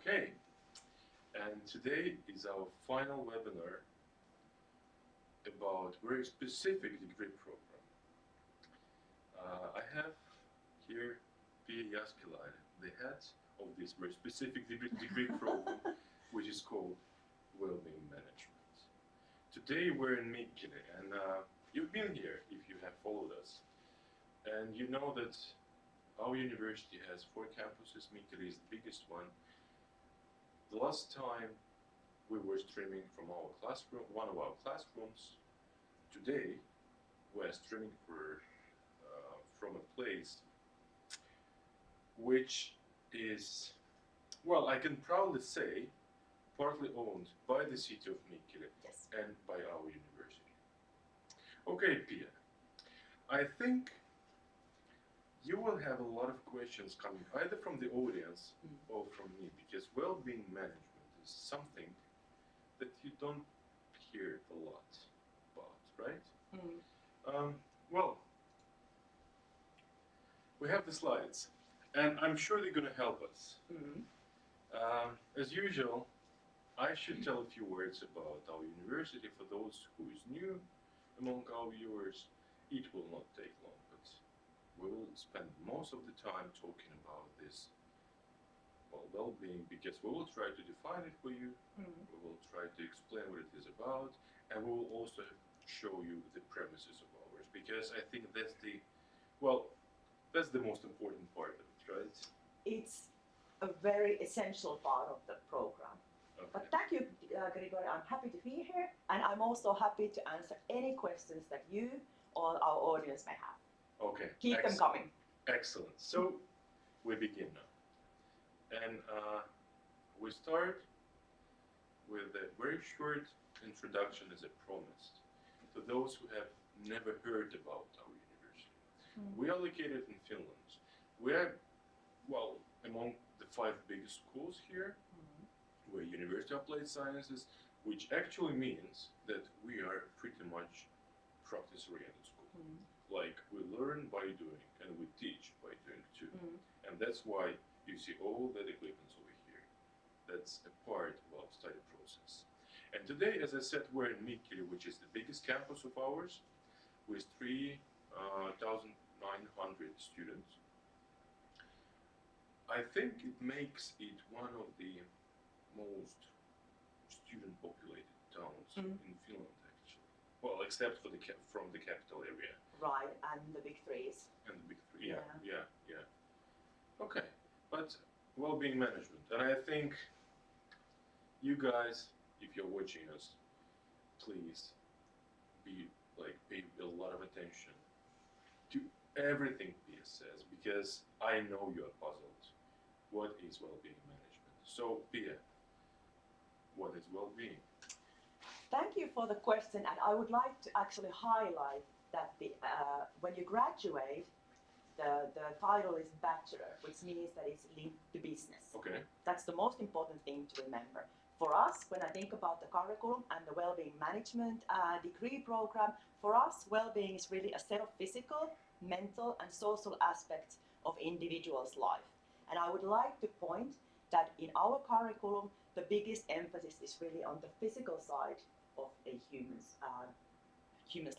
Okay, and today is our final webinar about very specific degree program. I have here Pia Jääskeläinen, the head of this very specific degree program, which is called Wellbeing Management. Today we're in Mikkeli, and you've been here if you have followed us, and you know that our university has 4 campuses. Mikkeli is the biggest one. The last time we were streaming from our classroom, one of our classrooms. Today we're streaming from a place which is, well, I can proudly say, partly owned by the city of Mikkeli and by our university. Okay, Pia, I think you will have a lot of questions coming either from the audience or from me, because well-being management is something that you don't hear a lot about, right? Well, we have the slides, and I'm sure they're going to help us. As usual, I should tell a few words about our university for those who is new among our viewers. It will not take long, but we will spend most of the time talking about this well-being, because we will try to define it for you, we will try to explain what it is about, and we will also show you the premises of ours, because I think that's the most important part of it, right? It's a very essential part of the program. Okay. But thank you, Grigory. I'm happy to be here, and I'm also happy to answer any questions that you or our audience may have. Okay. Keep them coming. Excellent. So we begin now. And we start with a very short introduction, as I promised, to those who have never heard about our university. We are located in Finland. We are, well, among the 5 biggest schools here. We're University of Applied Sciences, which actually means that we are pretty much practice-oriented school. Like, we learn by doing, and we teach by doing too. And that's why you see all that equipment over here. That's a part of our study process. And today, as I said, we're in Mikkeli, which is the biggest campus of ours, with 3,900 students. I think it makes it one of the most student-populated towns in Finland, actually. Well, except for from the capital area. Right, and the big 3s. And the big 3, yeah. Okay, but well-being management, and I think you guys, if you're watching us, please pay a lot of attention to everything Pia says, because I know you're puzzled. What is well-being management? So, Pia, what is well-being? Thank you for the question, and I would like to actually highlight that when you graduate, the title is bachelor, which means that it's linked to business. Okay. That's the most important thing to remember. For us, when I think about the curriculum and the Wellbeing Management degree program, for us, well-being is really a set of physical, mental, and social aspects of individual's life. And I would like to point that in our curriculum, the biggest emphasis is really on the physical side of a human's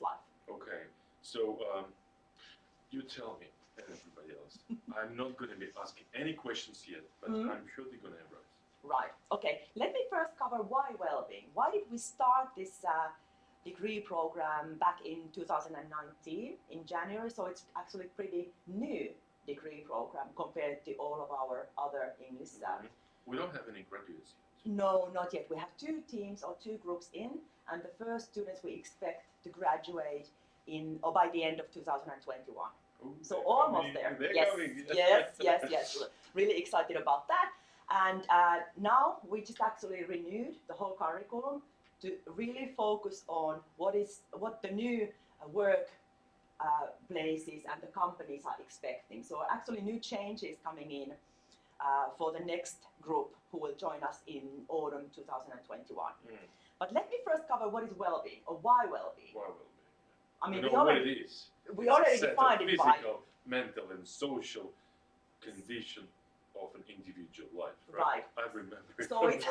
life. Okay, so you tell me, and everybody else, I'm not going to be asking any questions yet, but I'm sure they're going to arise. Right, okay. Let me first cover why well-being. Why did we start this degree program back in 2019, in January? So it's actually pretty new degree program compared to all of our other English. We don't have any graduates yet. No, not yet. We have 2 teams or 2 groups in, and the first students we expect to graduate by the end of 2021. Ooh, so almost there. Yes. Really excited about that. And now we just actually renewed the whole curriculum to really focus on what the new work places and the companies are expecting. So actually new changes coming in for the next group who will join us in autumn 2021. But let me first cover what is well-being, or why well-being. Why well-being? I mean, we know what it is. We already defined it by physical, mental, and social condition of an individual life, Right. I remember. So it's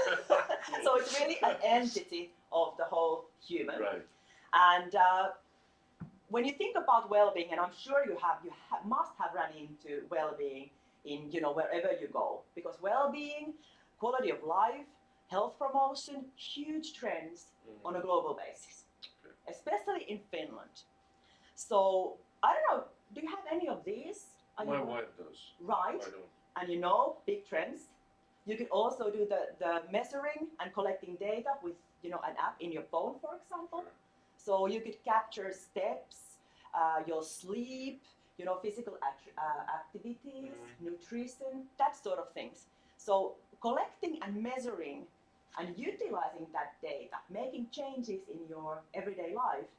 so it's really an entity of the whole human. Right. And when you think about well-being, and I'm sure you must have run into well-being in wherever you go, because well-being, quality of life, health promotion, huge trends on a global basis, especially in Finland. So I don't know, do you have any of these? My wife does. Right. I don't. And big trends. You could also do the measuring and collecting data with an app in your phone, for example. Sure. So you could capture steps, your sleep, physical activities, nutrition, that sort of things. So collecting and measuring and utilizing that data, making changes in your everyday life,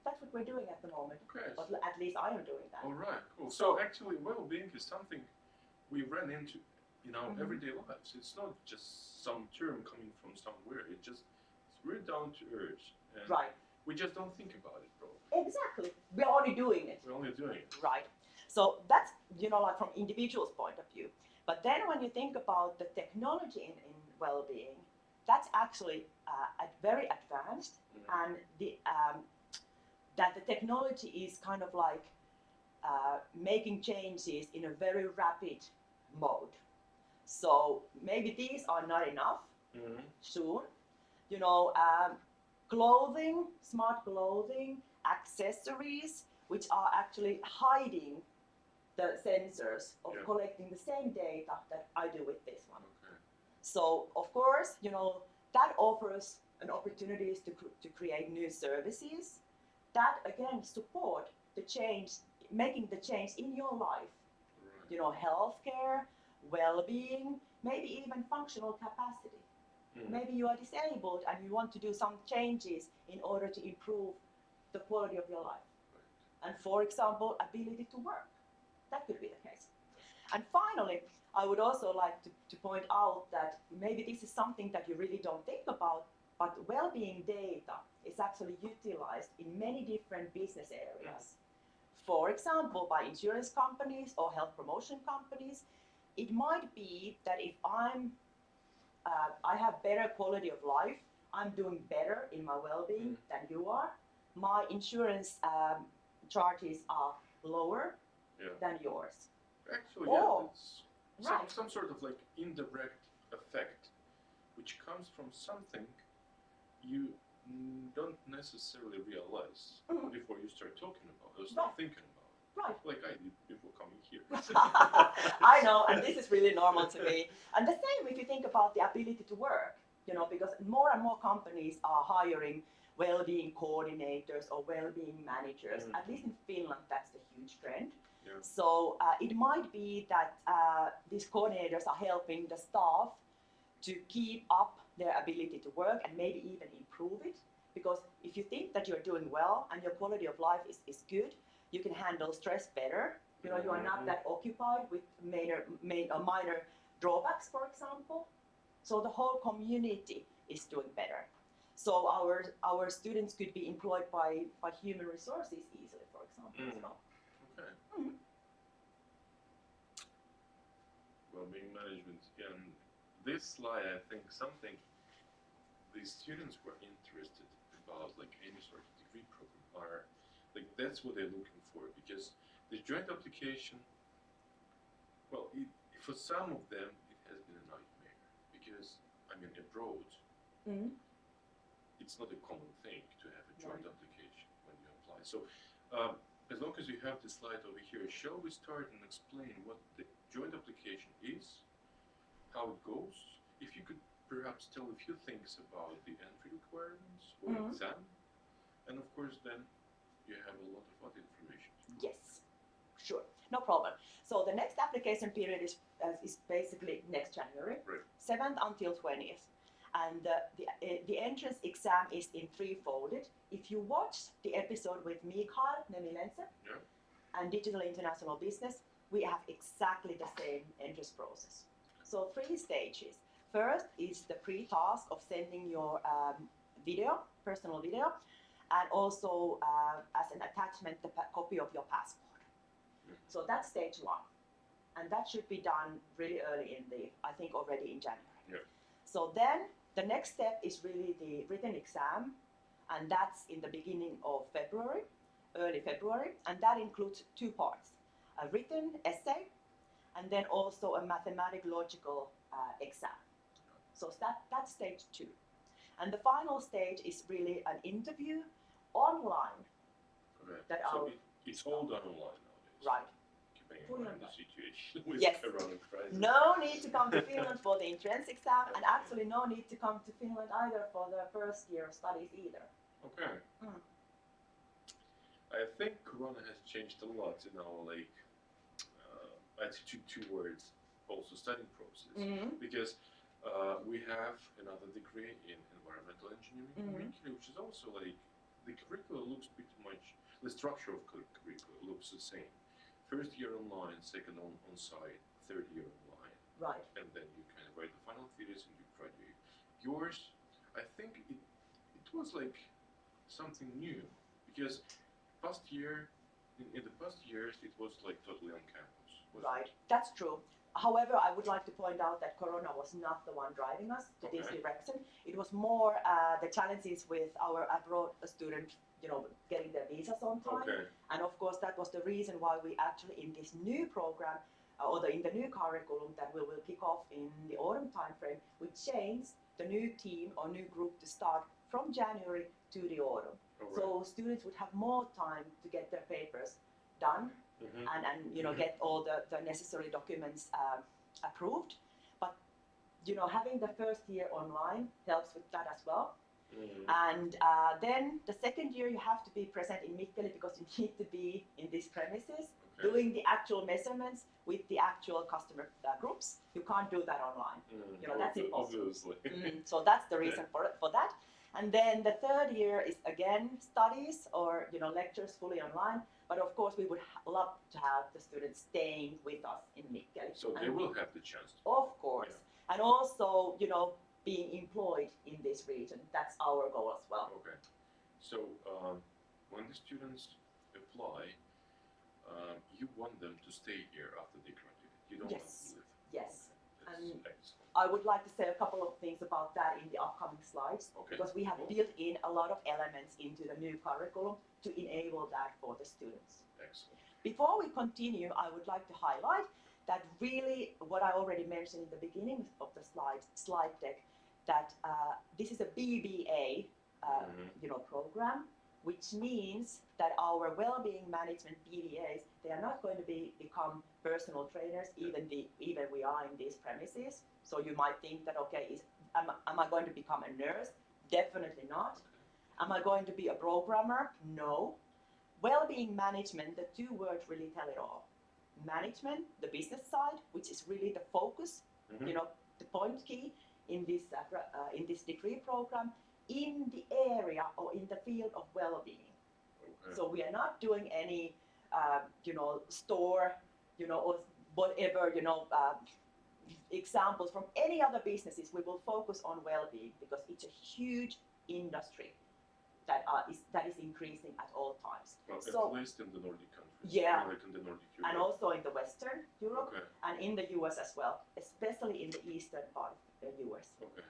that's what we're doing at the moment. Okay. But at least I am doing that. All right. Cool. So actually, well-being is something we run into in our everyday lives. It's not just some term coming from somewhere. It's we're down to earth. And Right. we just don't think about it, bro. Exactly. We're only doing it. We're only doing it. Right. So that's, like from individual's point of view. But then when you think about the technology in well-being, that's actually very advanced, and that the technology is kind of like making changes in a very rapid mode. So maybe these are not enough soon. Clothing, smart clothing, accessories, which are actually hiding the sensors of collecting the same data that I do with this one. Okay. So of course, that offers an opportunities to create new services that again support the change, making the change in your life. Right. Healthcare, well-being, maybe even functional capacity. Maybe you are disabled and you want to do some changes in order to improve the quality of your life. Right. And for example, ability to work. That could be the case. And finally, I would also like to point out that maybe this is something that you really don't think about, but well-being data is actually utilized in many different business areas. For example, by insurance companies or health promotion companies. It might be that if I have better quality of life, I'm doing better in my well-being than you are, my insurance charges are lower than yours. Actually, it's some sort of like indirect effect, which comes from something you don't necessarily realize before you start talking about it or start thinking about it. Right. Like I did before coming here. I know, and this is really normal to me. And the same if you think about the ability to work, because more and more companies are hiring well-being coordinators or well-being managers. At least in Finland, that's the huge trend. Yeah. So it might be that these coordinators are helping the staff to keep up their ability to work and maybe even improve it. Because if you think that you're doing well and your quality of life is good, you can handle stress better. You are not that occupied with minor drawbacks, for example. So the whole community is doing better. So our students could be employed by human resources easily, for example, as well. Okay. Wellbeing management. And this slide, I think something the students were interested about, like any sort of degree program, are like that's what they're looking for, because the joint application, well, for some of them it has been a nightmare, because abroad it's not a common thing to have a joint application when you apply. So as long as you have the slide over here, shall we start and explain what the joint application is, how it goes? If you could perhaps tell a few things about the entry requirements or exam, and of course then you have a lot of other information. Yes, sure, no problem. So the next application period is basically next January, 7th until 20th. And the entrance exam is in three-folded. If you watch the episode with Mikael Nemilense and Digital International Business, we have exactly the same entrance process. So 3 stages. First is the pre-task of sending your personal video, and also as an attachment, the copy of your passport. So that's stage 1. and that should be done really early in I think already in January. Yeah. So then the next step is really the written exam, and that's in the beginning of February, early February, and that includes two parts, a written essay and then also a mathematical logical exam. So that's stage 2. And the final stage is really an interview online. Okay. That so it's all done online nowadays. Right. Keeping in mind the situation with Yes. Corona crisis. No need to come to Finland for the entrance exam, and actually no need to come to Finland either for the first year of studies either. Okay. Mm. I think Corona has changed a lot in our attitude towards also studying process, because we have another degree in environmental engineering, which is also like the curriculum looks pretty much, the structure of curriculum looks the same. First year online, second on site, third year online. Right. And then you kind of write the final thesis and you graduate. Yours, I think it was like something new, because past year, in the past years, it was like totally on campus. Right, that's true. However, I would like to point out that Corona was not the one driving us to this direction. It was more the challenges with our abroad students, getting their visas on time. Okay. And of course, that was the reason why we actually, in this new program, in the new curriculum that we will kick off in the autumn timeframe, we changed the new team or new group to start from January to the autumn. Right. So students would have more time to get their papers done. And get all the necessary documents approved. But having the first year online helps with that as well. And then the second year you have to be present in Mikkeli because you need to be in these premises doing the actual measurements with the actual customer groups. You can't do that online. That's impossible. So that's the reason for that. And then the third year is again studies or lectures fully online. But of course, we would love to have the students staying with us in Mikkeli. So they will have the chance. Of course. Yeah. And also, being employed in this region. That's our goal as well. Okay. So when the students apply, you want them to stay here after they graduate. You don't want them to live. Yes. That's and excellent. I would like to say a couple of things about that in the upcoming slides, because we have built in a lot of elements into the new curriculum to enable that for the students. Excellent. Before we continue, I would like to highlight that really what I already mentioned in the beginning of the slide deck, that this is a BBA program, which means that our Wellbeing Management BBAs, they are not going to become personal trainers, even we are in these premises. So you might think that, am I going to become a nurse? Definitely not. Am I going to be a programmer? No. Wellbeing management, the two words really tell it all. Management, the business side, which is really the focus, the point key in this degree program, in the area or in the field of well-being. So we are not doing any, store, or whatever, examples from any other businesses. We will focus on well-being because it's a huge industry that is increasing at all times. Well, at least in the Nordic countries. Yeah. Like in the Nordic Europe. And also in the Western Europe and in the US as well, especially in the eastern part of the US. Okay.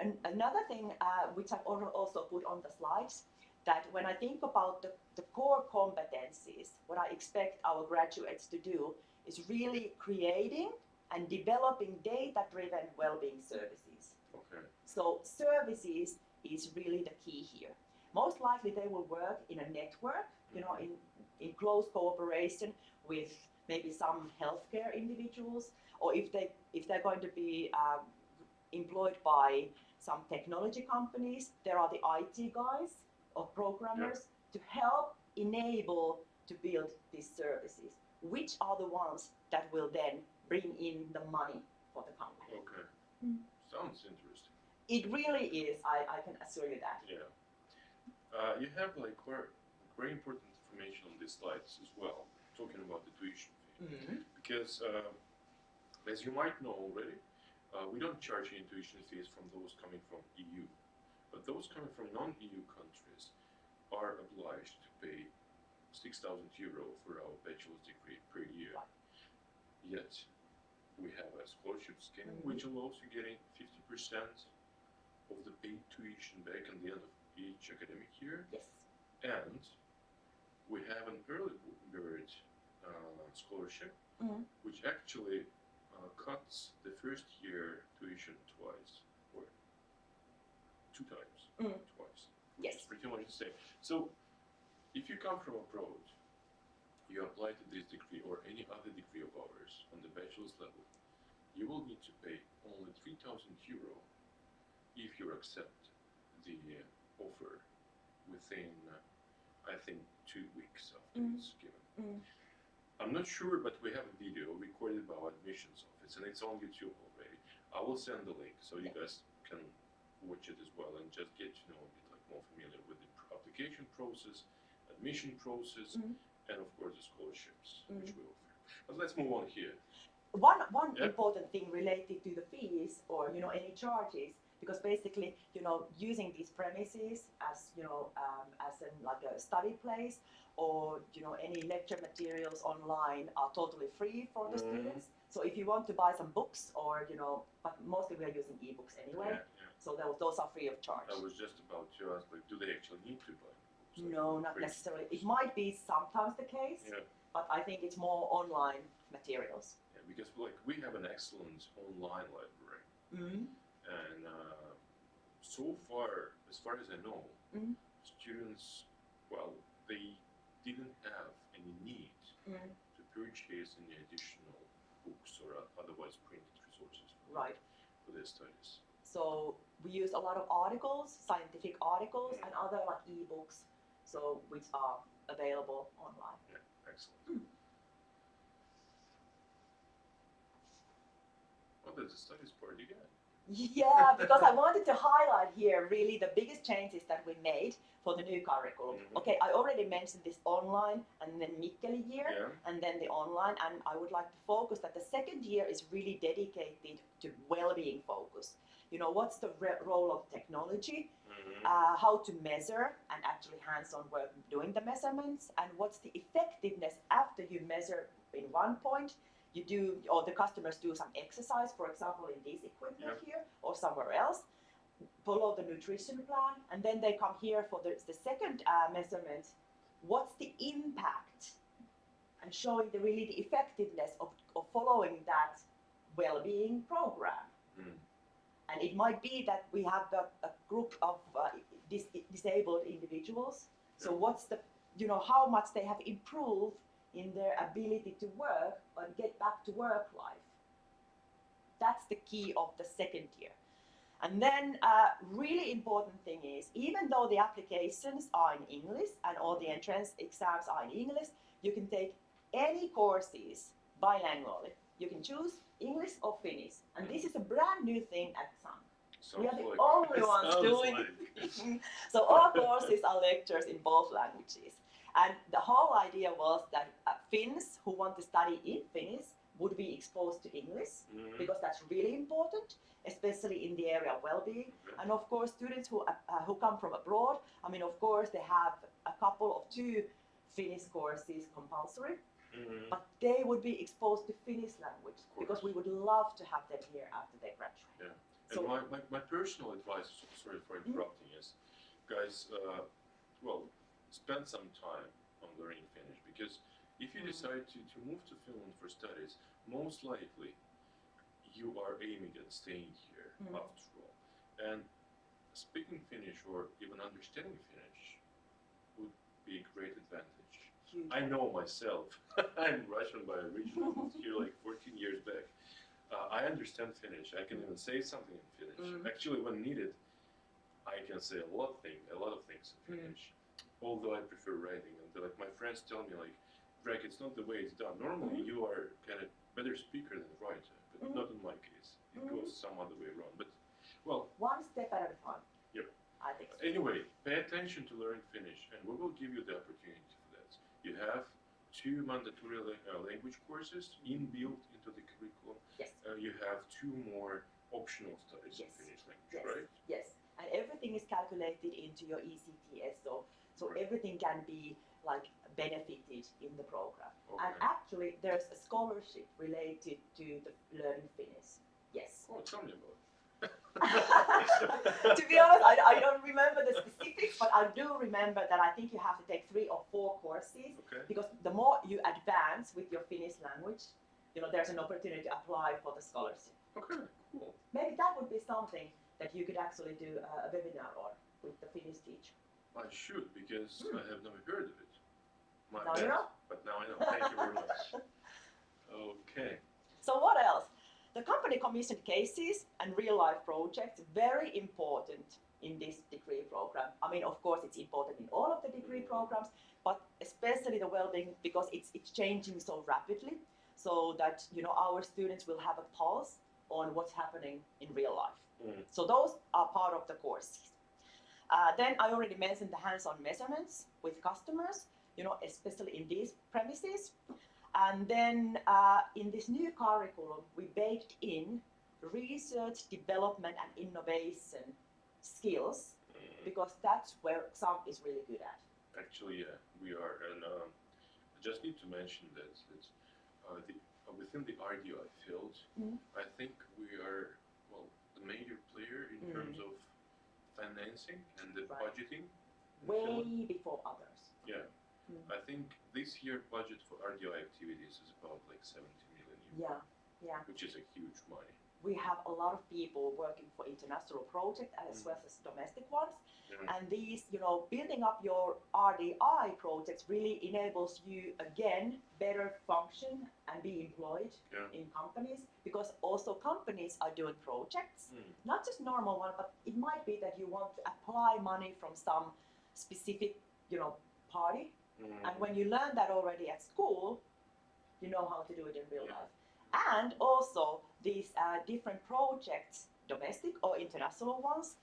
And another thing which I've also put on the slides, that when I think about the core competencies, what I expect our graduates to do is really creating and developing data-driven well-being services. Okay. So services is really the key here. Most likely they will work in a network, in close cooperation with maybe some healthcare individuals, or if they're going to be employed by some technology companies, there are the IT guys or programmers to help enable to build these services, which are the ones that will then bring in the money for the company. Okay. Sounds interesting. It really is, I can assure you that. Yeah. You have like very important information on these slides as well, talking about the tuition fee. Because as you might know already, we don't charge any tuition fees from those coming from EU. But those coming from non-EU countries are obliged to pay 6,000 euro for our bachelor's degree per year. Right. Yet we have a scholarship scheme which allows you getting 50% of the paid tuition back at the end of each academic year. Yes. And we have an early bird scholarship, which actually cuts the first year tuition twice, or 2 times, twice. Yes. It's pretty much the same. So if you come from abroad, you apply to this degree or any other degree of ours on the bachelor's level, you will need to pay only 3,000 euro if you accept the offer within, I think, 2 weeks after it's given. I'm not sure, but we have a video recorded by our admissions office, and it's on YouTube already. I will send the link so you guys can watch it as well and just get to know a bit like more familiar with the application process, admission process, and of course the scholarships which we offer. But let's move on here. One important thing related to the fees or any charges, because basically using these premises as as like a study place or any lecture materials online are totally free for the students. So if you want to buy some books or but mostly we are using ebooks anyway. So those are free of charge. I was just about to ask, like, do they actually need to buy books? No, not necessarily. It might be sometimes the case, but I think it's more online materials. Yeah, because like we have an excellent online library, and so far as I know, students, well, they didn't have any need to purchase any additional books or otherwise printed resources for their studies. So we use a lot of articles, scientific articles, and other like ebooks, so which are available online. Yeah, excellent. Well, there's a studies part again. Yeah, because I wanted to highlight here really the biggest changes that we made for the new curriculum. Okay, I already mentioned this online and then Mikkeli year, and then the online, and I would like to focus that the second year is really dedicated to well-being focus. What's the role of technology, how to measure and actually hands-on work doing the measurements, and what's the effectiveness after you measure in one point. You do, or the customers do some exercise, for example, in this equipment here or somewhere else, follow the nutrition plan, and then they come here for the second measurement. What's the impact? And showing really the effectiveness of following that well-being program. And it might be that we have a group of disabled individuals. So what's the, how much they have improved in their ability to work and get back to work life. That's the key of the second year. And then really important thing is, even though the applications are in English and all the entrance exams are in English, you can take any courses bilingually. You can choose English or Finnish. And this is a brand new thing at Xamk. We are the only ones doing it. So all courses are lectures in both languages. And the whole idea was that Finns who want to study in Finnish would be exposed to English, because that's really important, especially in the area of well-being. And of course, students who come from abroad, I mean, of course, they have a couple of 2 Finnish courses compulsory, but they would be exposed to Finnish language, because we would love to have them here after they graduate. Yeah. And so my personal advice, sorry for interrupting, is, guys, well, spend some time on learning Finnish, because if you decide to move to Finland for studies, most likely you are aiming at staying here after all. And speaking Finnish or even understanding Finnish would be a great advantage. I know myself, I'm Russian by origin, I moved here like 14 years back. I understand Finnish, I can even say something in Finnish. Actually, when needed, I can say a lot of things in Finnish. Although I prefer writing, and like my friends tell me, like, Greg, it's not the way it's done. Normally you are kind of better speaker than writer, but not in my case. It goes some other way around. But well, one step at a time. Yep. I think so. Anyway, pay attention to learn Finnish, and we will give you the opportunity for that. You have 2 mandatory language courses inbuilt into the curriculum. Yes. You have 2 more optional studies in Finnish language, right? Yes. And everything is calculated into your ECTS. So So everything can be like benefited in the program. Okay. And actually, there's a scholarship related to the learning Finnish. Yes. Oh, tell me about it. To be honest, I don't remember the specifics, but I do remember that I think you have to take 3 or 4 courses, Okay. because the more you advance with your Finnish language, there's an opportunity to apply for the scholarship. Okay, cool. Maybe that would be something that you could actually do a webinar on with the Finnish teacher. I should, because I have never heard of it. My Now bad. you know. But now I know. Thank you very much. Okay. So what else? The company commissioned cases and real life projects, very important in this degree program. I mean, of course, it's important in all of the degree programs, but especially the well-being, because it's changing so rapidly, so that our students will have a pulse on what's happening in real life. So those are part of the courses. Then I already mentioned the hands-on measurements with customers, especially in these premises. And then in this new curriculum, we baked in research, development, and innovation skills, because that's where Xamk is really good at. Actually, yeah, we are. And I just need to mention that within the RDI field, I think we are, the major player in terms of financing and the budgeting. Way before others. Yeah. I think this year budget for RDI activities is about like 70 million euros. Yeah. Which is a huge money. We have a lot of people working for international projects as well as domestic ones. And these, building up your RDI projects really enables you, again, better function and be employed in companies, because also companies are doing projects, not just normal one, but it might be that you want to apply money from some specific, party. And when you learn that already at school, you know how to do it in real life. And also these different projects, domestic or international ones,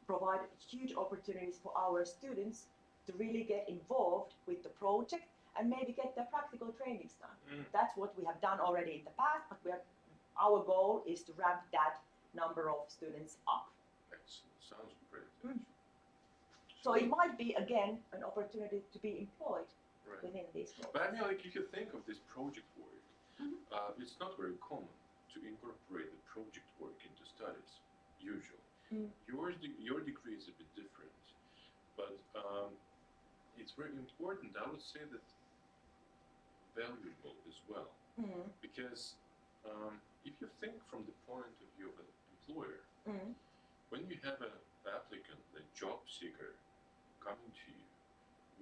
provide huge opportunities for our students to really get involved with the project and maybe get their practical trainings done. That's what we have done already in the past, but our goal is to ramp that number of students up. Excellent. Sounds great. So it might be, again, an opportunity to be employed within these programs. But I mean, like, if you think of this project work, it's not very common to incorporate the project work into studies, usually. Your degree is a bit different, but it's very important, I would say, that valuable as well. Because if you think from the point of view of an employer, when you have an applicant, a job seeker, coming to you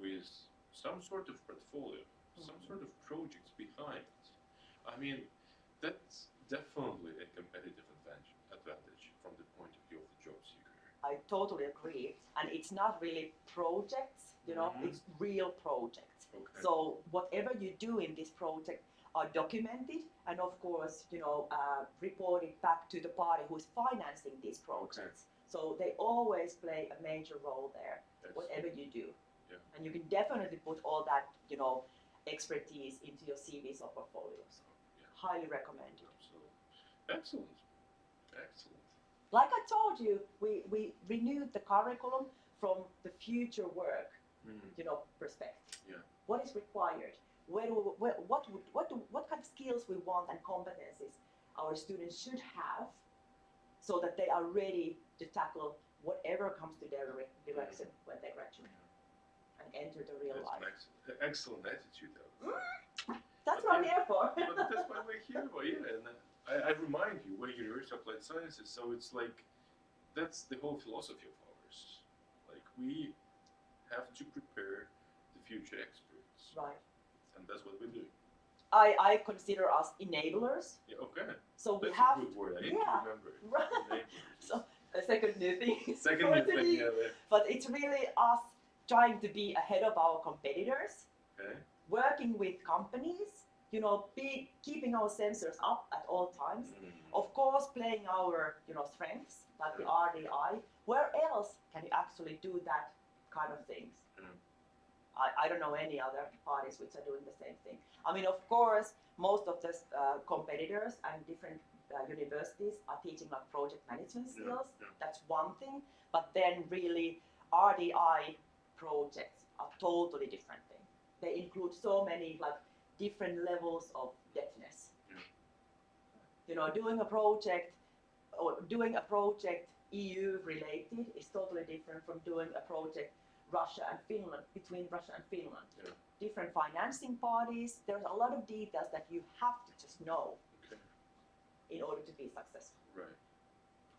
with some sort of portfolio, some sort of projects behind, I mean, that's definitely a competitive advantage from the point of view of the job seeker. I totally agree. And it's not really projects, it's real projects. So whatever you do in this project are documented and, of course, reported back to the party who's financing these projects. So they always play a major role there, whatever you do. And you can definitely put all that, expertise into your CVs or portfolios. Highly recommended. Excellent. Excellent. Like I told you, we renewed the curriculum from the future work, perspective. What is required? What kind of skills we want and competencies our students should have, so that they are ready to tackle whatever comes to their direction when they graduate and enter the real life. Excellent attitude, though. That's what I'm here for. But that's why we're here for, and I remind you, we're University of Applied Sciences, so it's like, that's the whole philosophy of ours. Like, we have to prepare the future experts. Right. And that's what we do. I consider us enablers. Yeah, okay. So that's we have a good word. I need to remember it. Right. So a second new thing. Second new thing, But it's really us trying to be ahead of our competitors. Working with companies, keeping our sensors up at all times. Of course, playing our, strengths, like the RDI. Where else can you actually do that kind of things? I don't know any other parties which are doing the same thing. I mean, of course, most of the competitors and different universities are teaching like project management skills. That's one thing. But then really RDI projects, are totally different thing. They include so many like different levels of depthness. You know, doing a project EU related is totally different from doing a project Russia and Finland, between Russia and Finland. Yeah. Different financing parties. There's a lot of details that you have to just know in order to be successful. Right.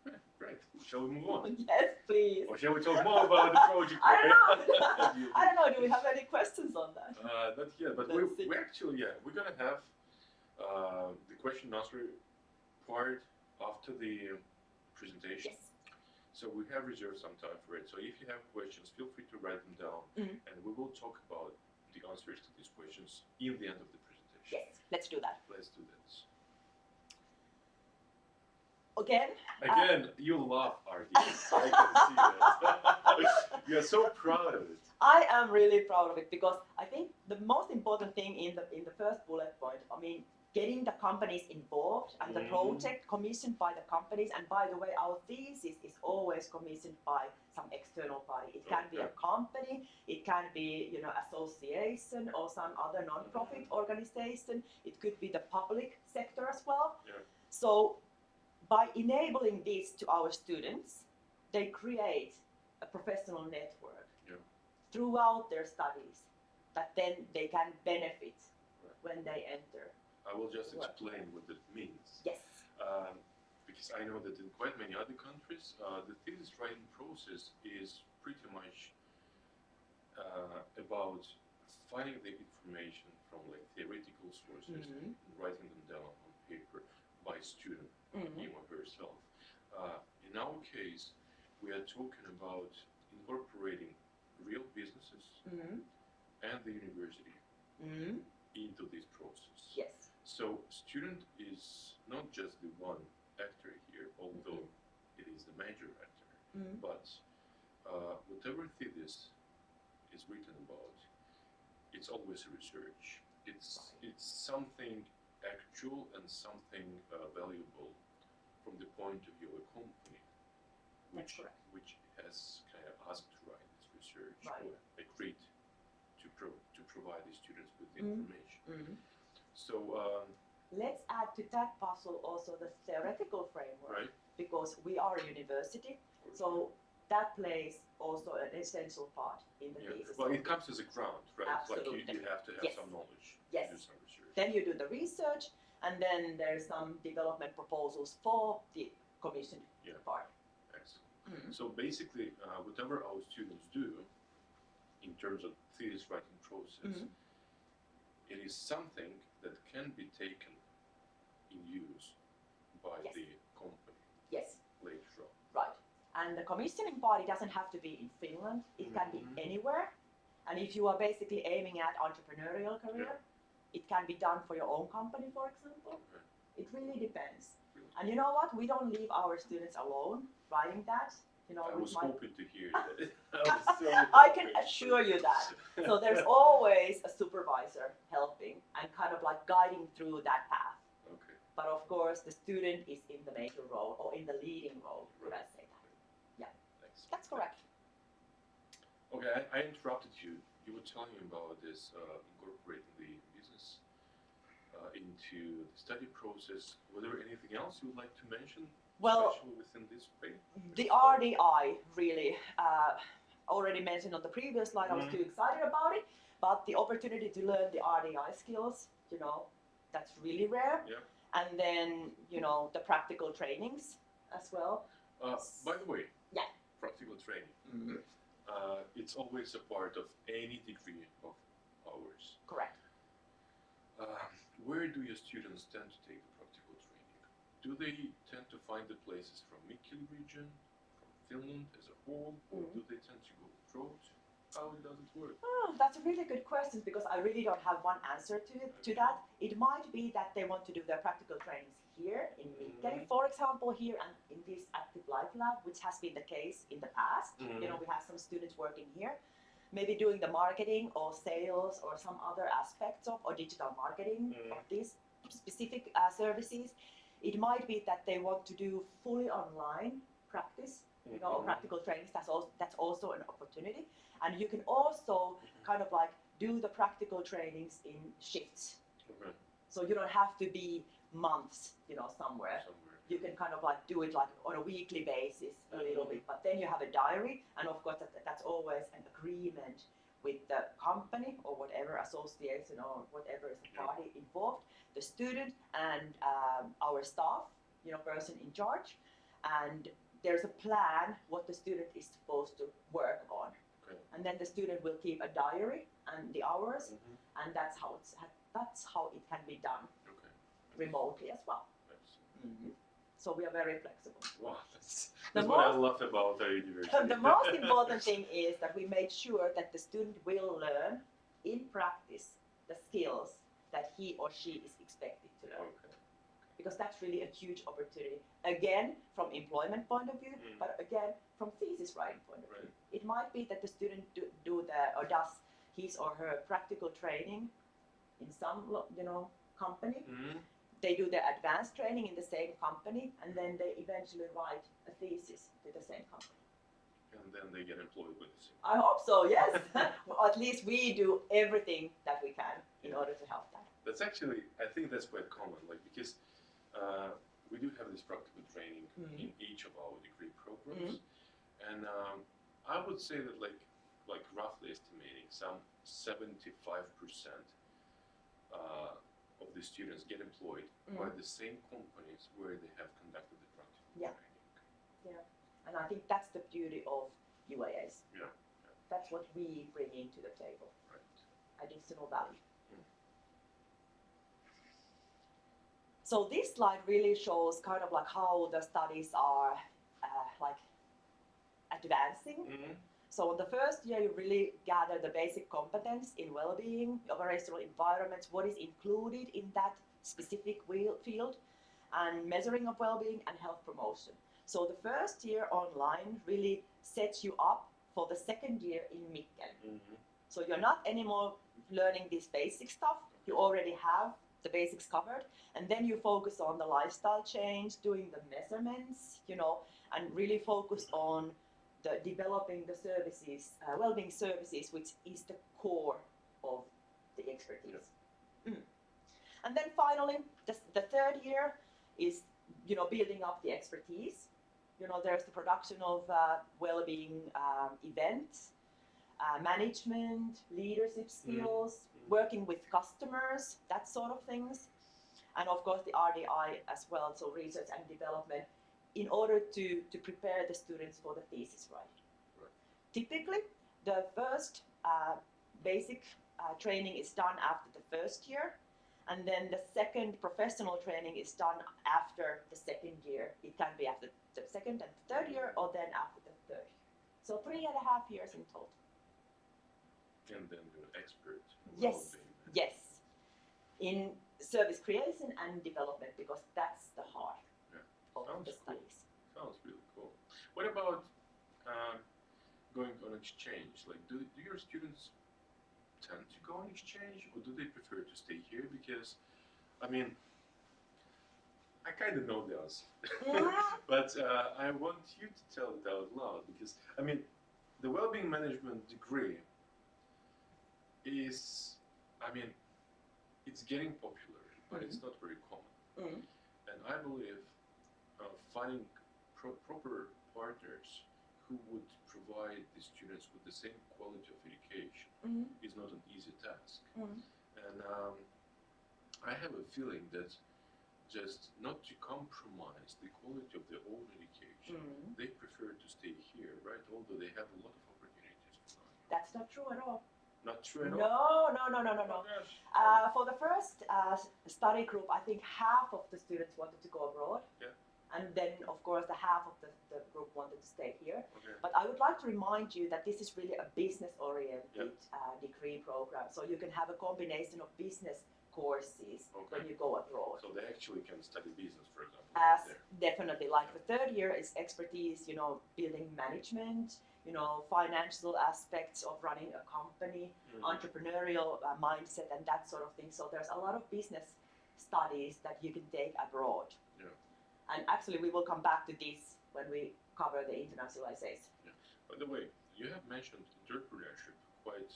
Okay, great. Shall we move on? Yes, please. Or shall we talk more about the project? I don't know. I don't know. Do we have any questions on that? Not yet, but we actually, we're gonna have the question and answer part after the presentation. Yes. So we have reserved some time for it. So if you have questions, feel free to write them down, and we will talk about the answers to these questions in the end of the presentation. Yes, let's do that. Let's do this. Again, you love our games. I can see that. You are so proud of it. I am really proud of it because I think the most important thing in the first bullet point, I mean, getting the companies involved and the project commissioned by the companies. And by the way, our thesis is always commissioned by some external party. It can be a company, it can be, you know, association or some other non-profit organization. It could be the public sector as well. Yeah. So by enabling this to our students, they create a professional network throughout their studies that then they can benefit when they enter. I will just explain what that means. Yes. Because I know that in quite many other countries, the thesis writing process is pretty much about finding the information from like theoretical sources and writing them down on paper by student, him or herself. In our case, we are talking about incorporating real businesses and the university into this process. Yes. So student is not just the one actor here, although it is the major actor, but whatever thesis is written about, it's always a research. It's something actual and something valuable from the point of view of a company, which has kind of asked to write this research or agreed to provide the students with the information. So let's add to that puzzle also the theoretical framework, because we are a university, so that plays also an essential part in the thesis. Well, it comes as a ground, right? Absolutely. Like you have to have some knowledge to do some research. Then you do the research, and then there's some development proposals for the commissioned part. Excellent. So basically, whatever our students do in terms of thesis writing process, it is something that can be taken in use by the company later on. Right. And the commissioning body doesn't have to be in Finland. It can be anywhere. And if you are basically aiming at entrepreneurial career, it can be done for your own company, for example. It really depends. And you know what? We don't leave our students alone writing that. You know, I was hoping to hear that. I can assure you that. So there's always a supervisor helping and kind of like guiding through that path. Okay. But of course, the student is in the major role or in the leading role. Could I say that? Yeah. Thanks. That's correct. Okay, I interrupted you. You were telling me about this incorporating the business into the study process. Was there anything else you would like to mention? Well, especially within this phase? The RDI really, already mentioned on the previous slide, I was too excited about it, but the opportunity to learn the RDI skills, you know, that's really rare. Yeah. And then, you know, the practical trainings as well. By the way, practical training, it's always a part of any degree of ours. Correct. Where do your students tend to take the practical training? Do they tend to find the places from Mikkeli region, from Finland as a whole, or do they tend to go abroad? How does it work? Oh, that's a really good question, because I really don't have one answer to that. It might be that they want to do their practical trainings here in Mikkeli, for example, here and in this Active Life Lab, which has been the case in the past. You know, we have some students working here, maybe doing the marketing or sales or some other aspects of, or digital marketing of these specific services. It might be that they want to do fully online practice you know, practical trainings. That's also an opportunity, and you can also kind of like do the practical trainings in shifts. Okay. So you don't have to be months, you know, somewhere. You can kind of like do it like on a weekly basis a little bit, but then you have a diary, and of course that's always an agreement with the company or whatever association or whatever is the party involved, the student and our staff, you know, person in charge, and there's a plan what the student is supposed to work on. Okay. And then the student will keep a diary and the hours, and that's how it can be done remotely as well. So we are very flexible. Wow, that's what I love about our university. The most important thing is that we made sure that the student will learn in practice the skills that he or she is expected to learn. Because that's really a huge opportunity. Again, from employment point of view, but again, from thesis writing point of view. It might be that the student does his or her practical training in some, you know, company. They do their advanced training in the same company, and then they eventually write a thesis to the same company. And then they get employed with the same. I hope so, yes. Well, at least we do everything that we can in order to help that. That's actually, I think that's quite common, like because we do have this practical training in each of our degree programs, and I would say that like roughly estimating some 75% of the students get employed by the same companies where they have conducted the practical training. Yeah, and I think that's the beauty of UAS. Yeah. That's what we bring into the table. Additional value. So this slide really shows kind of like how the studies are like advancing. So in the first year, you really gather the basic competence in well-being, operational environments, what is included in that specific field, and measuring of well-being and health promotion. So the first year online really sets you up for the second year in Mikkeli. So you're not anymore learning this basic stuff. You already have the basics covered, and then you focus on the lifestyle change, doing the measurements, you know, and really focus on developing the services, well-being services, which is the core of the expertise. And then finally, the third year is, you know, building up the expertise. You know, there's the production of well-being events, management, leadership skills, working with customers, that sort of things, and of course the RDI as well, so research and development, in order to prepare the students for the thesis writing. Typically, the first basic training is done after the first year, and then the second professional training is done after the second year. It can be after the second and third year, or then after the third year. So 3.5 years in total. And then you're an expert. Yes, in service creation and development, because that's the heart of the studies. Sounds really cool. What about going on exchange? Like, do your students tend to go on exchange, or do they prefer to stay here? Because, I mean, I kind of know the answer, but I want you to tell it out loud, because, I mean, the Wellbeing Management degree is, I mean, it's getting popular, but it's not very common. And I believe finding proper partners who would provide the students with the same quality of education is not an easy task. And I have a feeling that just not to compromise the quality of their own education, they prefer to stay here, right? Although they have a lot of opportunities for learning. That's not true at all. Not true at all? No. For the first study group, I think half of the students wanted to go abroad. And then, of course, the half of the group wanted to stay here. But I would like to remind you that this is really a business-oriented degree program. So you can have a combination of business courses when you go abroad. So they actually can study business, for example. Definitely. Like the third year is expertise, you know, building management, you know, financial aspects of running a company, entrepreneurial mindset and that sort of thing. So there's a lot of business studies that you can take abroad. And actually we will come back to this when we cover the internationalization. Yeah. By the way, you have mentioned entrepreneurship quite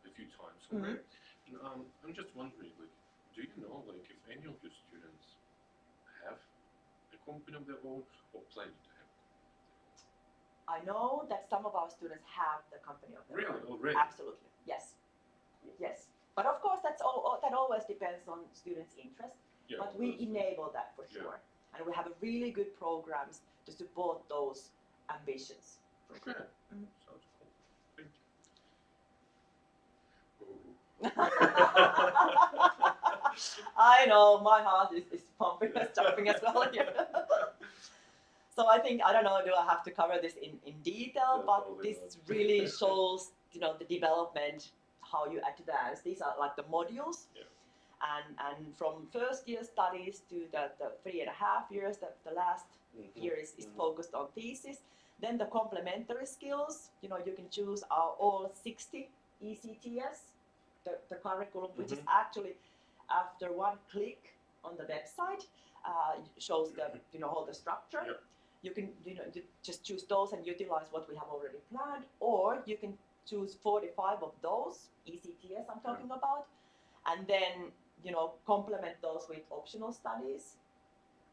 a few times already. And, I'm just wondering, like, do you know, like, if any of your students have a company of their own or planning to have? I know that some of our students have the company of their Really? own. Already? Absolutely, yes. Cool. Yes. But of course, that always depends on students' interest. Yeah, But we obviously. enable that for Yeah. sure. And we have a really good programs to support those ambitions. Okay. Mhm. Sounds cool. Thank you. I know, my heart is pumping and jumping as well here. So I think, I don't know, do I have to cover this in detail, but Definitely this not. really shows, the development, how you advance. These are like the modules. Yeah. And from first year studies to the 3.5 years, the last year is focused on thesis. Then the complementary skills, you can choose all 60 ECTS, the curriculum, which is actually after one click on the website, shows the all the structure. Yeah. You can you just choose those and utilize what we have already planned, or you can choose 45 of those ECTS I'm talking about, and then complement those with optional studies.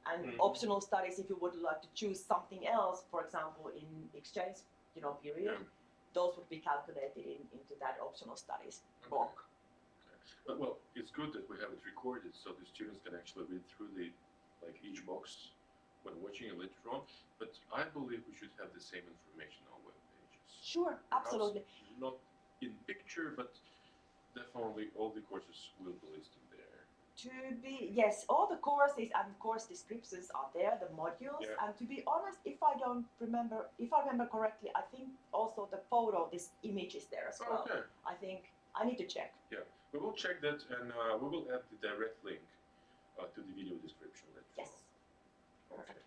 And optional studies, if you would like to choose something else, for example, in exchange period, those would be calculated into that optional studies block. But, well, it's good that we have it recorded so the students can actually read through each box when watching it later on. But I believe we should have the same information on web pages. Sure, absolutely. Perhaps not in picture, but definitely all the courses will be listed there. Yes, all the courses and course descriptions are there, the modules. Yeah. And to be honest, if I remember correctly, I think also the photo, this image is there as well. Okay. I think I need to check. Yeah, we will check that, and we will add the direct link to the video description later. Yes. Okay.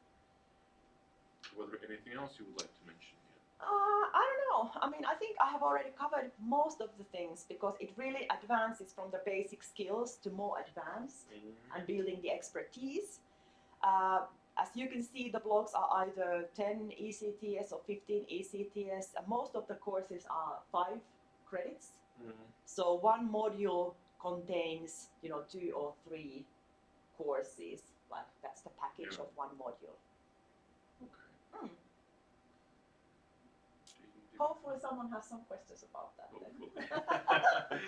Was there anything else you would like to mention here? I don't know. I mean, I think I have already covered most of the things because it really advances from the basic skills to more advanced and building the expertise. As you can see, the blocks are either 10 ECTS or 15 ECTS. Most of the courses are 5 credits. So one module contains, 2 or 3 courses. Like that's the package of one module. Okay. Hopefully someone has some questions about that. Okay.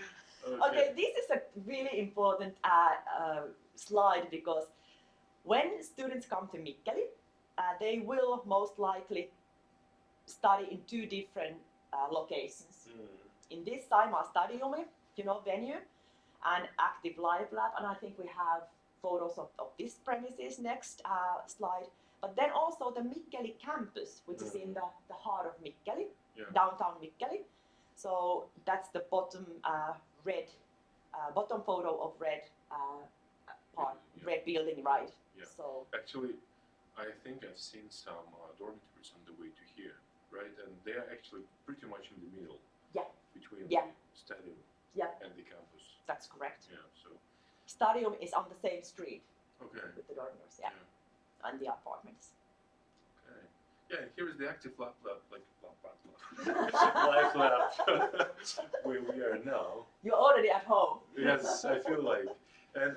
Okay, this is a really important slide because when students come to Mikkeli, they will most likely study in 2 different locations. In this Saimaa Stadiumi, venue, and active live lab, and I think we have photos of this premises next slide. But then also the Mikkeli campus, which is in the heart of Mikkeli, downtown Mikkeli. So that's the bottom bottom photo of red part, red building, right? Yeah. So actually, I think I've seen some dormitories on the way to here, right? And they are actually pretty much in the middle. Yeah. Between Yeah. the stadium and the campus. That's correct. Yeah. So. Stadium is on the same street. Okay. With the dormitories, and the apartments. Okay. Yeah, and here is the active live lab, live lab where we are now. You're already at home. Yes, I feel like. And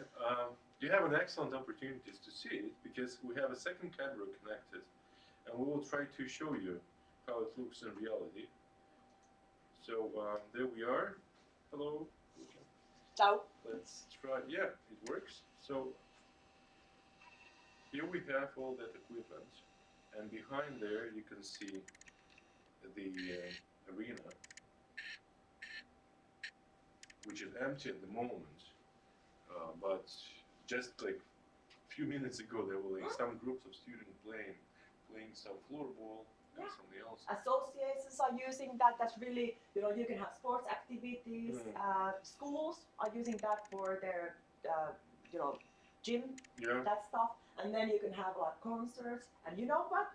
you have an excellent opportunity to see it because we have a second camera connected, and we will try to show you how it looks in reality. So there we are. Hello. Ciao. Let's try. Yeah, it works. So here we have all that equipment, and behind there you can see the arena, which is empty at the moment. But just like a few minutes ago, there were like some groups of students playing some floorball and something else. Associations are using that. That's really, you can have sports activities. Schools are using that for their, gym, that stuff. And then you can have like concerts. And you know what?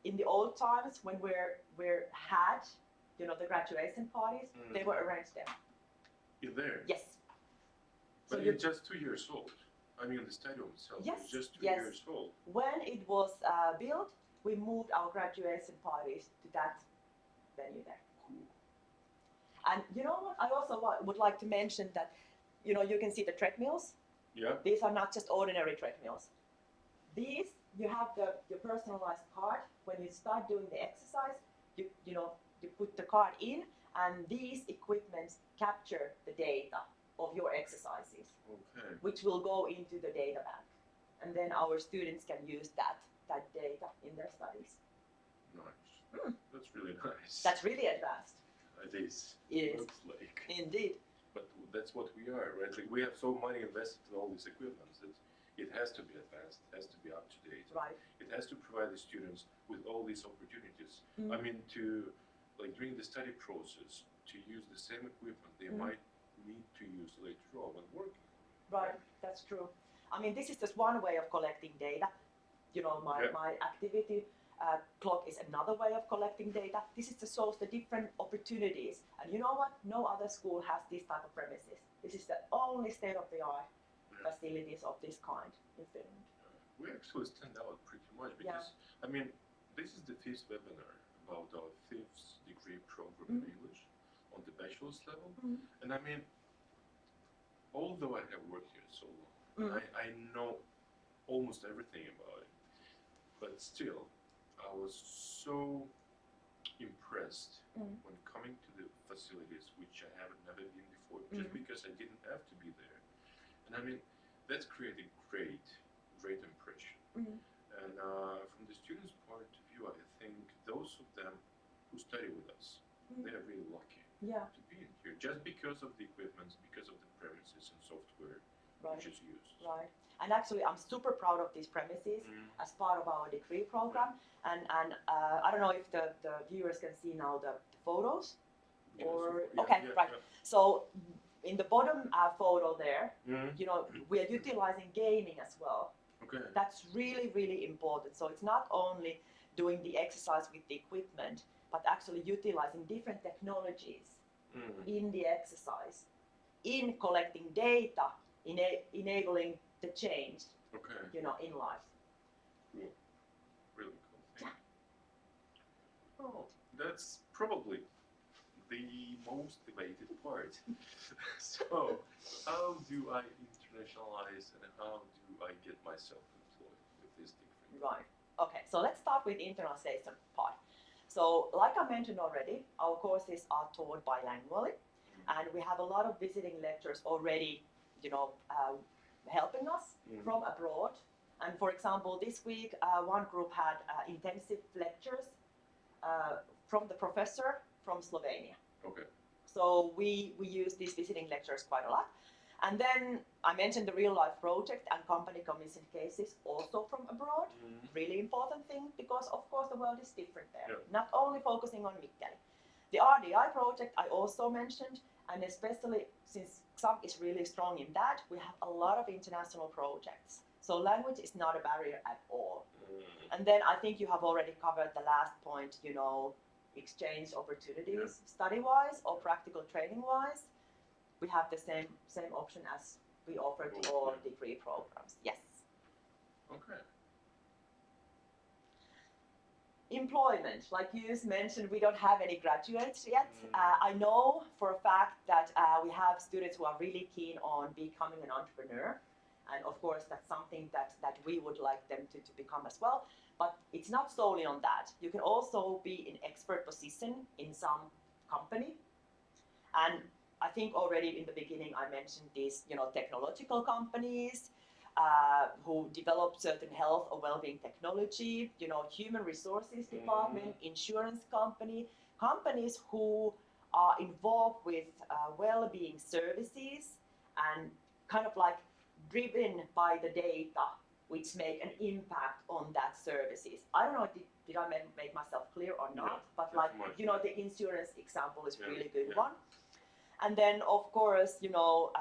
In the old times when we had, the graduation parties, they were arranged there. In there? Yes. But So you're just 2 years old. I mean, the stadium itself is just 2 years old. When it was built, we moved our graduation parties to that venue there. Cool. And you know what? I also would like to mention that, you know, you can see the treadmills. Yeah. These are not just ordinary treadmills. These, you have your personalized card. When you start doing the exercise, you put the card in, and these equipments capture the data of your exercises, Okay. which will go into the data bank. And then our students can use that data in their studies. Nice. That's really nice. That's really advanced. It is. It is. Looks like. Indeed. But that's what we are, right? Like we have so money invested in all these equipment that it has to be advanced, it has to be up to date. Right. It has to provide the students with all these opportunities. I mean, to like during the study process, to use the same equipment they might need to use later on when working. Right. That's true. I mean, this is just one way of collecting data. You know, my activity clock is another way of collecting data. This is just shows the different opportunities. And you know what? No other school has this type of premises. This is the only state-of-the-art facilities of this kind in Finland. We actually stand out pretty much because, I mean, this is the 5th webinar about our 5th degree program in English on the bachelor's level. And I mean, although I have worked here so long, I know almost everything about it, but still, I was so impressed when coming to the facilities which I haven't never been before, just because I didn't have to be there. And I mean, that's created great impression. And from the students' point of view, I think those of them who study with us, they are really lucky to be in here, just because of the equipment, because of the premises and software which is used. Right. And actually, I'm super proud of these premises as part of our degree program. And I don't know if the viewers can see now the photos. Yes, Or yeah, okay, yeah, right. yeah. So in the bottom photo there, you know, we are utilizing gaming as well. Okay. That's really, really important. So it's not only doing the exercise with the equipment, but actually utilizing different technologies in the exercise, in collecting data, enabling the change, you know, in life. Cool. Really cool thing. Oh, that's probably the most debated part. So, how do I internationalize and how do I get myself employed with this degree? Right. Okay, so let's start with the internationalization part. So, like I mentioned already, our courses are taught bilingually, and we have a lot of visiting lecturers already, you know, helping us from abroad. And for example, this week, one group had intensive lectures from the professor from Slovenia. Okay. So we use these visiting lectures quite a lot. And then I mentioned the real life project and company commission cases also from abroad. Really important thing, because of course the world is different there. Not only focusing on Mikkeli. The RDI project I also mentioned, and especially since Xamk is really strong in that, we have a lot of international projects. So language is not a barrier at all. And then I think you have already covered the last point, you know, exchange opportunities, study-wise or practical training-wise. We have the same option as we offer to all degree programs. Yes. Okay. Employment, like you mentioned, we don't have any graduates yet. I know for a fact that we have students who are really keen on becoming an entrepreneur. And of course, that's something that we would like them to become as well. But it's not solely on that. You can also be in expert position in some company. And I think already in the beginning I mentioned these, you know, technological companies who develop certain health or well-being technology, you know, human resources department, insurance company, companies who are involved with well-being services and kind of like driven by the data which make an impact on that services. I don't know, did I make myself clear or not, but like, you know, the insurance example is really good one. And then of course, you know,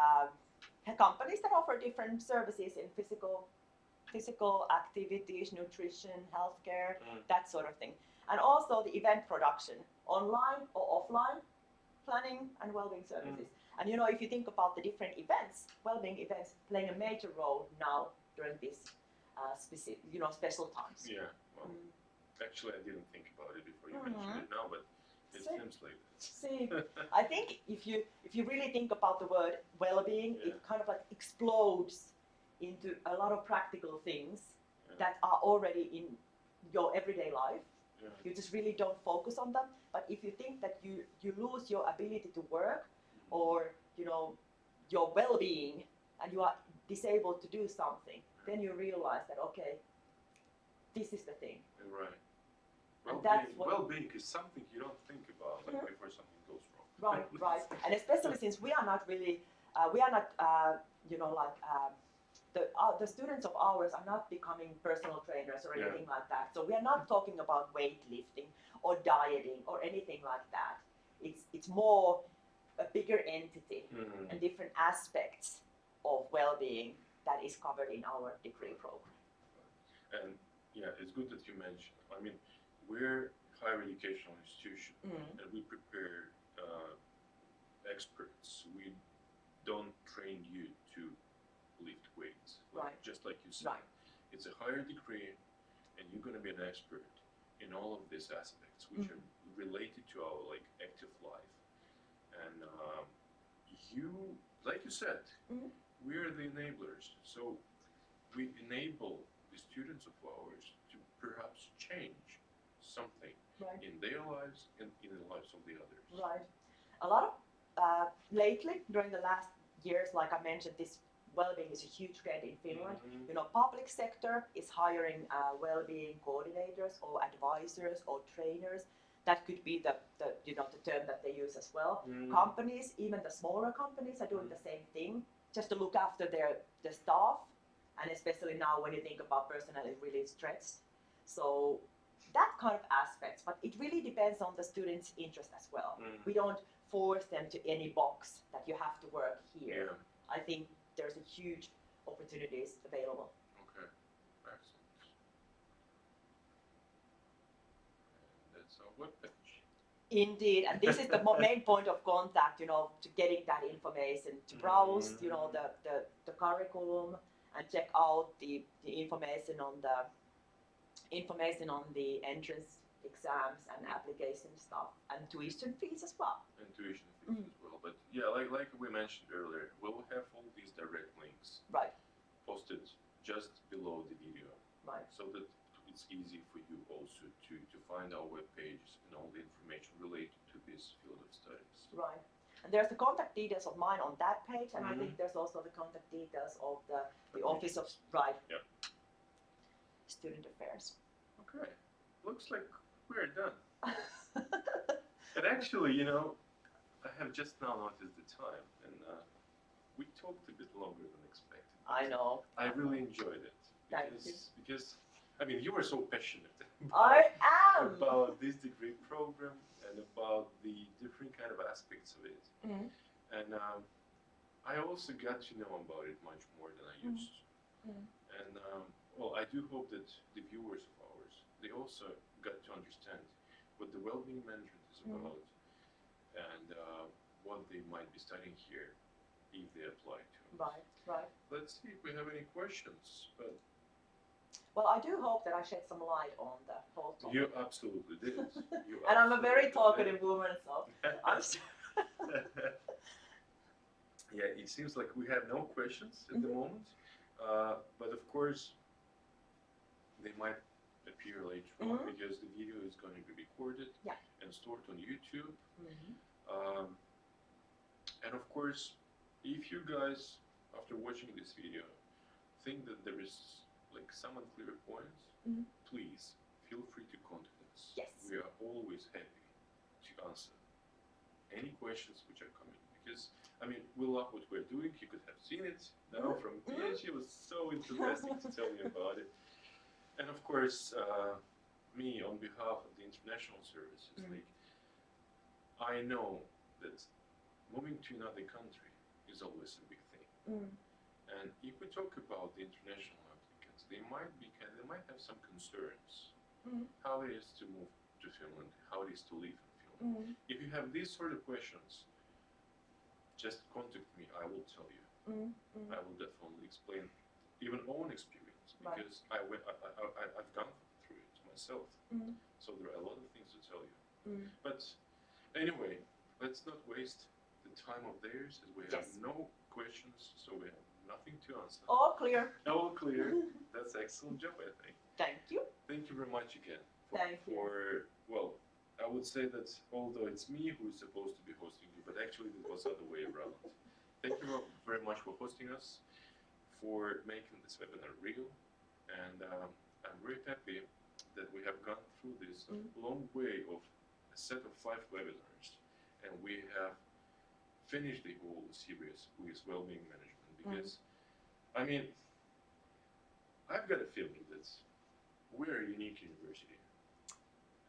companies that offer different services in physical activities, nutrition, healthcare, that sort of thing. And also the event production, online or offline, planning and well-being services. And you know, if you think about the different events, well-being events playing a major role now during this special times. Yeah. Well, Actually, I didn't think about it before you mentioned it now, but it seems like that. See, I think if you really think about the word well-being, it kind of like explodes into a lot of practical things that are already in your everyday life. You just really don't focus on them. But if you think that you lose your ability to work, or your well-being, and you are disabled to do something, then you realize that okay, this is the thing. Right. Well-being is something you don't think about before something goes wrong. Right. And especially since we are not really, the students of ours are not becoming personal trainers or anything like that. So we are not talking about weightlifting or dieting or anything like that. It's more a bigger entity and different aspects of well-being that is covered in our degree program. And it's good that you mentioned. I mean, we're a higher educational institution, and we prepare experts. We don't train you to lift weights, just like you said. It's a higher degree, and you're going to be an expert in all of these aspects which are related to our active life. And you, like you said, we're the enablers. So we enable the students of ours to perhaps change something in their lives and in the lives of the others. Right. A lot of lately, during the last years, like I mentioned, this well-being is a huge trend in Finland. Public sector is hiring well-being coordinators or advisors or trainers. That could be the term that they use as well. Companies, even the smaller companies, are doing the same thing, just to look after their staff, and especially now when you think about personnel is really stretched. So that kind of aspects, but it really depends on the students' interest as well. We don't force them to any box that you have to work here. I think there's a huge opportunities available. Okay, excellent. And that's our webpage. Indeed, and this is the main point of contact, to getting that information, to browse, the curriculum, and check out the information on the entrance exams and application stuff, and tuition fees as well. And tuition fees as well. But like we mentioned earlier, we'll have all these direct links posted just below the video, so that it's easy for you also to find our web pages and all the information related to this field of studies. Right. And there's the contact details of mine on that page, and I think there's also the contact details of the Office of Student Affairs. Okay, looks like we're done. And actually, I have just now noticed the time, and we talked a bit longer than expected. I know. I really enjoyed it. Because I mean, you were so passionate about this degree program and about the different kind of aspects of it. And I also got to know about it much more than I used to. And I do hope that the viewers of ours, they also got to understand what the Wellbeing Management is about and what they might be studying here if they apply to it. Right. Let's see if we have any questions. But well, I do hope that I shed some light on the whole topic. You absolutely did. And I'm a very talkative woman, so I'm sure. Yeah, it seems like we have no questions at the moment, but of course they might appear later on because the video is going to be recorded and stored on YouTube. And of course, if you guys, after watching this video, think that there is some unclear points, please feel free to contact us. Yes. We are always happy to answer any questions which are coming, because I mean, we love what we're doing. You could have seen it now from Pia. She was so enthusiastic to tell you about it. And of course, me, on behalf of the international services, I know that moving to another country is always a big thing. And if we talk about the international applicants, they might have some concerns. How it is to move to Finland, how it is to live in Finland. If you have these sort of questions, just contact me, I will tell you. I will definitely explain even own experience, because I've gone through it myself. So there are a lot of things to tell you. But anyway, let's not waste the time of theirs, as we have no questions, so we have nothing to answer. All clear. All clear. That's excellent job, I think. Thank you. Thank you very much again. Thank you. Well, I would say that although it's me who is supposed to be hosting you, but actually it was the other way around. Thank you very much for hosting us, for making this webinar real, and I'm very happy that we have gone through this long way of a set of 5 webinars, and we have finished the whole series with Wellbeing Management, because, I mean, I've got a feeling that we're a unique university.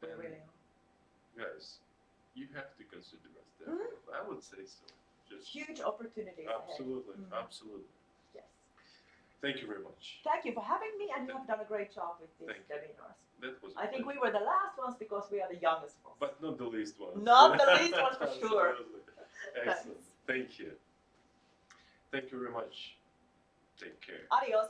We And really are. guys, you have to consider us, definitely. I would say so. Just Huge opportunities absolutely, ahead. absolutely. Yes. Thank you very much. Thank you for having me, and you have done a great job with these Thank you. webinars. That was. I think we were the last ones because we are the youngest ones. But not the least ones. Not the least ones for sure. Absolutely. Excellent. Thank you. Thank you very much. Take care. Adios.